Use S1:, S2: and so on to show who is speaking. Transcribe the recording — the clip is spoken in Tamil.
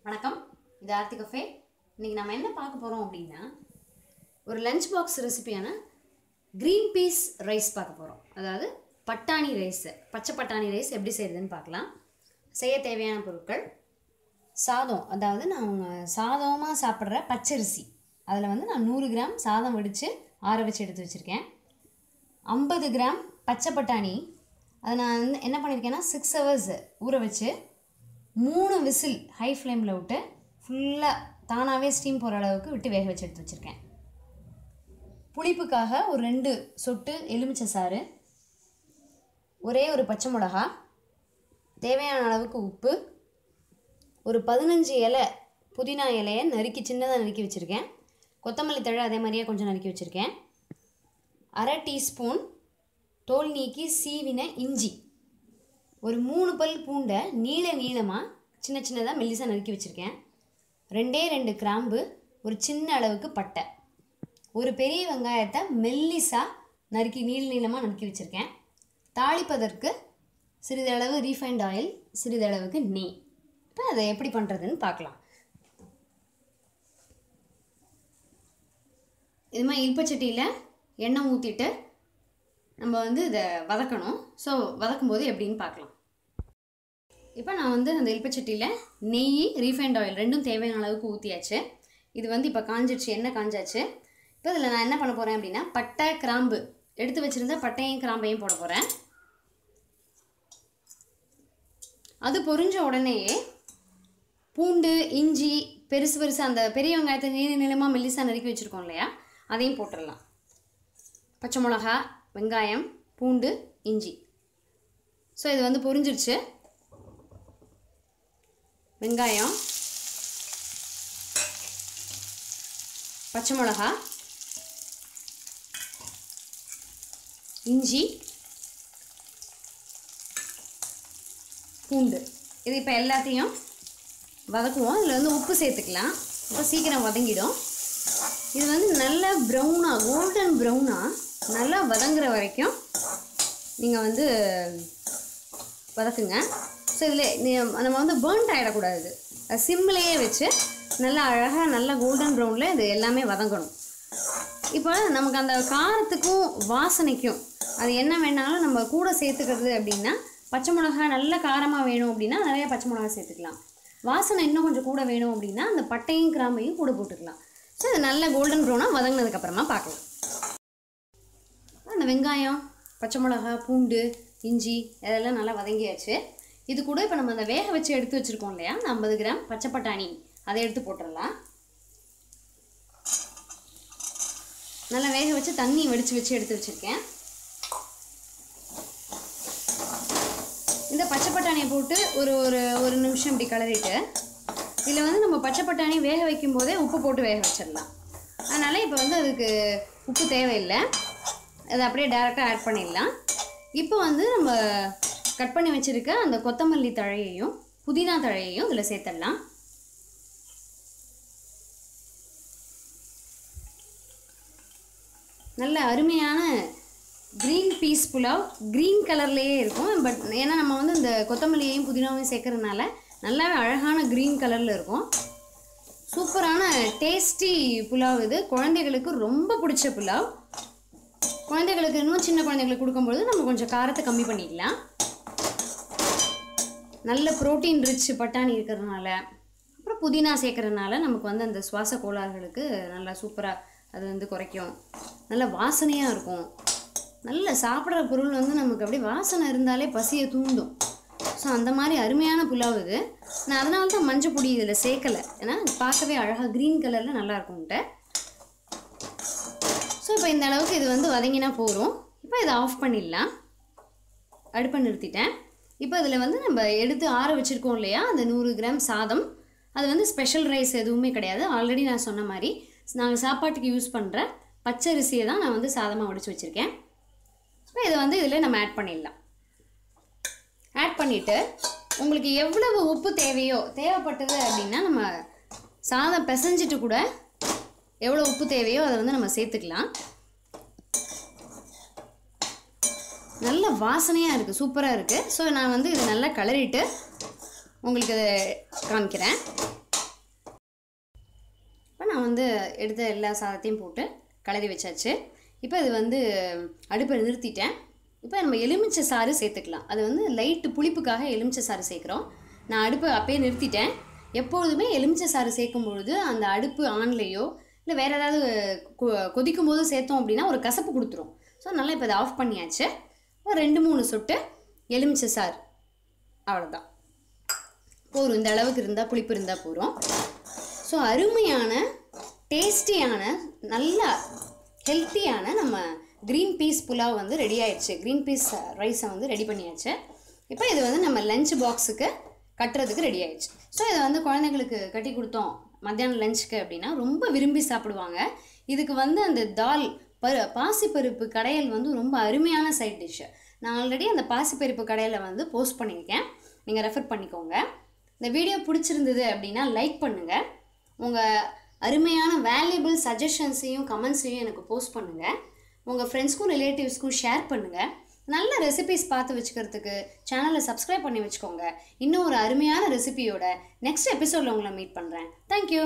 S1: வணக்கம், இது ஆர்த்தி கஃபே. இன்றைக்கி நம்ம என்ன பார்க்க போகிறோம் அப்படின்னா, ஒரு லஞ்ச் பாக்ஸ் ரெசிபியான க்ரீன் பீஸ் ரைஸ் பார்க்க போகிறோம். அதாவது பட்டாணி ரைஸு, பச்சை பட்டாணி ரைஸ் எப்படி செய்யுதுன்னு பார்க்கலாம். செய்ய தேவையான பொருட்கள்: சாதம், அதாவது நான் சாதமாக சாப்பிட்ற பச்சரிசி, அதில் நான் 100 கிராம் சாதம் வடித்து ஆற வச்சு எடுத்து வச்சுருக்கேன். 50 கிராம் பச்சை பட்டாணி, அதை நான் என்ன பண்ணியிருக்கேன்னா 6 ஹவர்ஸ் ஊற வச்சு 3 விசில் ஹை ஃப்ளேமில் விட்டு ஃபுல்லாக தானாகவே ஸ்டீம் போகிற அளவுக்கு விட்டு வேக வச்சு எடுத்து வச்சுருக்கேன். புளிப்புக்காக ஒரு 2 சொட்டு எலுமிச்சை சாறு, ஒரே ஒரு பச்சை மிளகா, தேவையான அளவுக்கு உப்பு, ஒரு 15 இலை புதினா இலையை நறுக்கி சின்னதாக நறுக்கி வச்சுருக்கேன். கொத்தமல்லி தழை அதே மாதிரியே கொஞ்சம் நறுக்கி வச்சுருக்கேன். 1/2 டீஸ்பூன் தோல் நீக்கி சீவின இஞ்சி, ஒரு 3 பல் பூண்டை நீளமாக சின்ன சின்னதாக மெல்லிசாக நறுக்கி வச்சுருக்கேன். 2 கிராம்பு, ஒரு சின்ன அளவுக்கு பட்டை, ஒரு பெரிய வெங்காயத்தை மெல்லிசாக நறுக்கி நீளமாக நறுக்கி வச்சுருக்கேன். தாளிப்பதற்கு சிறிதளவு ரீஃபைண்ட் ஆயில், சிறிதளவுக்கு நெய். இப்போ அதை எப்படி பண்ணுறதுன்னு பார்க்கலாம். இது மாதிரி இல்பச்சட்டியில் எண்ணெய் ஊற்றிட்டு நம்ம இதை வதக்கணும். ஸோ வதக்கும்போது எப்படின்னு பார்க்கலாம். இப்போ நான் அந்த இல்பச்சட்டியில் நெய், ரீஃபைண்ட் ஆயில் ரெண்டும் தேவையான அளவுக்கு ஊற்றியாச்சு. இது இப்போ காஞ்சிடுச்சு, எண்ணெய் காஞ்சாச்சு. இப்போ இதில் நான் என்ன பண்ண போகிறேன் அப்படின்னா, பட்டை கிராம்பு எடுத்து வச்சுருந்த பட்டையும் கிராம்பையும் போட போகிறேன். அது பொரிஞ்ச உடனேயே பூண்டு, இஞ்சி, பெருசு அந்த பெரிய வெங்காயத்தை நீளமாக மெல்லிசாக நறுக்கி வச்சுருக்கோம் இல்லையா, அதையும் போட்டுடலாம். பச்சை மிளகா, வெங்காயம், பூண்டு, இஞ்சி. ஸோ இது பொரிஞ்சிருச்சு. வெங்காயம், பச்சை மிளகா, இஞ்சி, பூண்டு, இது இப்போ எல்லாத்தையும் வதக்குவோம். இதில் உப்பு சேர்த்துக்கலாம். இப்போ சீக்கிரம் வதங்கிடும். இது நல்ல ப்ரௌனாக, கோல்டன் ப்ரௌனாக நல்லா வதங்குற வரைக்கும் நீங்கள் வதக்குங்க. ஸோ இதில் நம்ம பேர்ன்ட் ஆகிடக்கூடாது. சிம்லேயே வச்சு நல்லா அழகாக நல்லா கோல்டன் ப்ரௌனில் இது எல்லாமே வதங்கணும். இப்போ நமக்கு அந்த காரத்துக்கும் வாசனைக்கும் அது என்ன வேணாலும் நம்ம கூட சேர்த்துக்கிறது அப்படின்னா, பச்சை மிளகா நல்ல காரமாக வேணும் அப்படின்னா நிறைய பச்சை மிளகா சேர்த்துக்கலாம். வாசனை இன்னும் கொஞ்சம் கூட வேணும் அப்படின்னா அந்த பட்டையும் கிராம்பையும் கூட போட்டுக்கலாம். ஸோ இது நல்ல கோல்டன் ப்ரௌனாக வதங்கினதுக்கப்புறமா பார்க்கலாம். அந்த வெங்காயம், பச்சை மிளகா, பூண்டு, இஞ்சி இதெல்லாம் நல்லா வதங்கியாச்சு. இது கூட இப்போ நம்ம அந்த வேக வச்சு எடுத்து வச்சுருக்கோம் இல்லையா, அந்த 50 கிராம் பச்சை பட்டாணி, அதை எடுத்து போட்டுடலாம். நல்லா வேக வச்சு தண்ணி வடித்து வச்சு எடுத்து வச்சுருக்கேன். இந்த பச்சை பட்டாணியை போட்டு ஒரு நிமிஷம் இப்படி கிளறிட்டு, இதில் நம்ம பச்சை பட்டாணி வேக வைக்கும் போதே உப்பு போட்டு வேக வச்சிடலாம். அதனால் இப்போ அதுக்கு உப்பு தேவையில்லை, அதை அப்படியே டைரெக்டாக ஆட் பண்ணிடலாம். இப்போ நம்ம கட் பண்ணி வச்சுருக்க அந்த கொத்தமல்லி தழையையும் புதினா தழையையும் இதில் சேர்த்துடலாம். நல்ல அருமையான க்ரீன் பீஸ் புலாவ், க்ரீன் கலர்லேயே இருக்கும். பட் ஏன்னா நம்ம இந்த கொத்தமல்லியையும் புதினாவையும் சேர்க்கறதுனால நல்லாவே அழகான க்ரீன் கலரில் இருக்கும். சூப்பரான டேஸ்டி புலாவ் இது. குழந்தைகளுக்கு ரொம்ப பிடிச்ச புலாவ். குழந்தைகளுக்கு இன்னும் சின்ன குழந்தைகளுக்கு கொடுக்கும்பொழுது நம்ம கொஞ்சம் காரத்தை கம்மி பண்ணிக்கலாம். நல்ல ப்ரோட்டீன் ரிச் பட்டாணி இருக்கிறதுனால, அப்புறம் புதினா சேர்க்கறதுனால நமக்கு அந்த சுவாச கோளாறுகளுக்கு நல்லா சூப்பராக அது குறைக்கும். நல்ல வாசனையாக இருக்கும். நல்ல சாப்பிட்ற பொருள் நமக்கு அப்படியே வாசனை இருந்தாலே பசியை தூண்டும். ஸோ அந்த மாதிரி அருமையான புலாவ் இது. நான் அதனால தான் மஞ்சள் பொடி இதில் சேர்க்கலை, ஏன்னா பார்க்கவே அழகாக க்ரீன் கலரில் நல்லா இருக்கும்ட்ட. ஸோ இப்போ இந்த அளவுக்கு இது வதங்கினா போதும். இப்போ இதை ஆஃப் பண்ணிடலாம். அடுப்பை நிறுத்திட்டேன். இப்போ இதில் நம்ம எடுத்து ஆற வச்சுருக்கோம் இல்லையா, அந்த 100 கிராம் சாதம், அது ஸ்பெஷல் ரைஸ் எதுவுமே கிடையாது. ஆல்ரெடி நான் சொன்ன மாதிரி நாங்கள் சாப்பாட்டுக்கு யூஸ் பண்ணுற பச்சரிசியை தான் நான் சாதமாக வடித்து வச்சுருக்கேன். இப்போ இதை இதில் நம்ம ஆட் பண்ணிடலாம். ஆட் பண்ணிவிட்டு உங்களுக்கு எவ்வளவு உப்பு தேவைப்பட்டது அப்படின்னா, நம்ம சாதம் பிசைஞ்சிட்டு கூட எவ்வளோ உப்பு தேவையோ அதை நம்ம சேர்த்துக்கலாம். நல்ல வாசனையாக இருக்குது, சூப்பராக இருக்குது. ஸோ நான் இதை நல்லா கிளறிட்டு உங்களுக்கு காமிக்கிறேன். நான் வந்து எடுத்த எல்லா சாதத்தையும் போட்டு கலரி வச்சாச்சு. இப்போ இது வந்து அடுப்பை நிறுத்திட்டேன். இப்போ நம்ம எலுமிச்சை சாறு சேர்த்துக்கலாம். அது வந்து லைட்டு புளிப்புக்காக எலுமிச்சை சாறு சேர்க்குறோம். நான் அடுப்பை அப்பயே நிறுத்திட்டேன். எப்பொழுதுமே எலுமிச்சை சாறு சேர்க்கும் பொழுது அந்த அடுப்பு ஆன்லேயோ இல்லை வேறு ஏதாவது கொதிக்கும் போது சேர்த்தோம் அப்படின்னா ஒரு கசப்பு கொடுத்துரும். ஸோ நல்லா இப்போ இதை ஆஃப் பண்ணியாச்சு. ஒரு 2-3 சொட்டு எலுமிச்சை சாறு, அவ்வளோதான் போதும். இந்த அளவுக்கு இருந்தால், புளிப்பு இருந்தால் போதும். ஸோ அருமையான டேஸ்டியான நல்ல ஹெல்த்தியான நம்ம க்ரீன் பீஸ் புலாவ் வந்து ரெடி ஆயிடுச்சு. க்ரீன் பீஸ் ரைஸை வந்து ரெடி பண்ணியாச்சு. இப்போ இது வந்து நம்ம லஞ்ச் பாக்ஸுக்கு கட்டுறதுக்கு ரெடி ஆயிடுச்சு. ஸோ இதை வந்து குழந்தைங்களுக்கு கட்டி கொடுத்தோம் மத்தியானம் லஞ்சுக்கு அப்படின்னா ரொம்ப விரும்பி சாப்பிடுவாங்க. இதுக்கு வந்து அந்த தால் பாசிப்பருப்பு கடையல் வந்து ரொம்ப அருமையான சைட் டிஷ்ஷு. நான் ஆல்ரெடி அந்த பாசிப்பருப்பு கடையில் வந்து போஸ்ட் பண்ணியிருக்கேன், நீங்கள் ரெஃபர் பண்ணிக்கோங்க. இந்த வீடியோ பிடிச்சிருந்தது அப்படின்னா லைக் பண்ணுங்கள். உங்கள் அருமையான வேல்யூபிள் சஜஷன்ஸையும் கமெண்ட்ஸையும் எனக்கு போஸ்ட் பண்ணுங்கள். உங்கள் ஃப்ரெண்ட்ஸ்க்கும் ரிலேட்டிவ்ஸ்க்கும் ஷேர் பண்ணுங்கள். நல்ல ரெசிபிஸ் பார்த்து வச்சுக்கிறதுக்கு சேனலை சப்ஸ்கிரைப் பண்ணி வச்சுக்கோங்க. இன்னும் ஒரு அருமையான ரெசிபியோட நெக்ஸ்ட் எபிசோடில் உங்களை மீட் பண்ணுறேன். தேங்க்யூ.